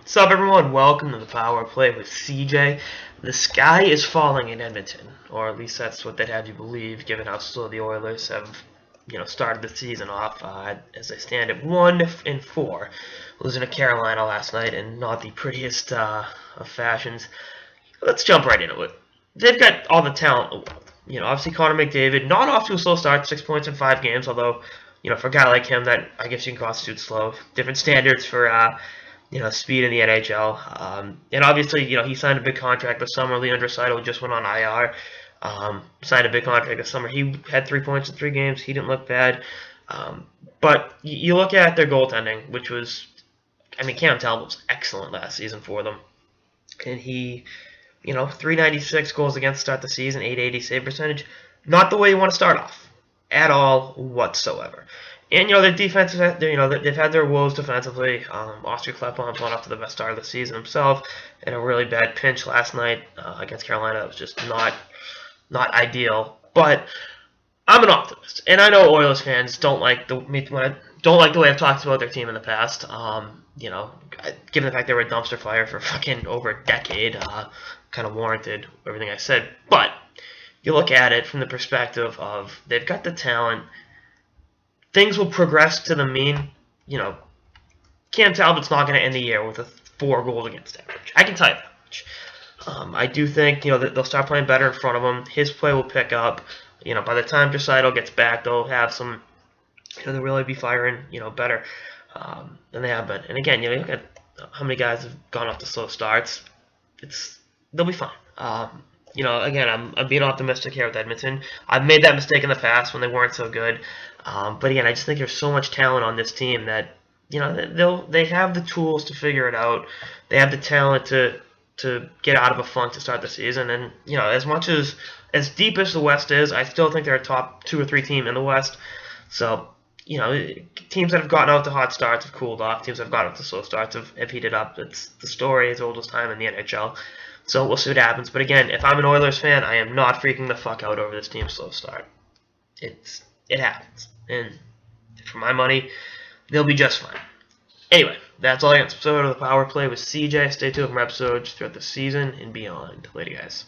What's up, everyone? Welcome to the Power Play with CJ. The sky is falling in Edmonton, or at least that's what they'd have you believe, given how slow the Oilers have, started the season off. As they stand at 1-4, losing to Carolina last night, and not the prettiest of fashions. Let's jump right into it. They've got all the talent in the world. Obviously Connor McDavid, not off to a slow start, 6 points in 5 games. Although, for a guy like him, that I guess you can constitute slow. Different standards for speed in the NHL. And obviously, he signed a big contract this summer. Leon Draisaitl just went on IR. Signed a big contract this summer. He had 3 points in 3 games. He didn't look bad. But you look at their goaltending, which was, Cam Talbot was excellent last season for them. And he, 396 goals against to start the season, 880 save percentage. Not the way you want to start off at all whatsoever. And, their defense, they've had their woes defensively. Oscar Klefbom's went off to the best start of the season himself in a really bad pinch last night against Carolina. It was just not ideal. But I'm an optimist, and I know Oilers fans don't like the way I've talked about their team in the past. Given the fact they were a dumpster fire for fucking over a decade, kind of warranted everything I said. But you look at it from the perspective of they've got the talent. Things will progress to the mean. Cam Talbot's not going to end the year with a 4 goals against average. I can tell you that much. I do think that they'll start playing better in front of him. His play will pick up. By the time Draisaitl gets back, they'll have some. They'll really be firing better than they have been. And again, you look at how many guys have gone off to slow starts. They'll be fine. Again, I'm being optimistic here with Edmonton. I've made that mistake in the past when they weren't so good. But again, I just think there's so much talent on this team that they have the tools to figure it out. They have the talent to get out of a funk to start the season. And as deep as the West is, I still think they're a top 2 or 3 team in the West. So teams that have gotten out to hot starts have cooled off. Teams that have gotten out to slow starts have heated up. It's the story as old as time in the NHL. So we'll see what happens. But again, if I'm an Oilers fan, I am not freaking the fuck out over this team's slow start. It happens. And for my money, they'll be just fine. Anyway, that's all I got. So go to the Power Play with CJ. Stay tuned for more episodes throughout the season and beyond. Later, guys.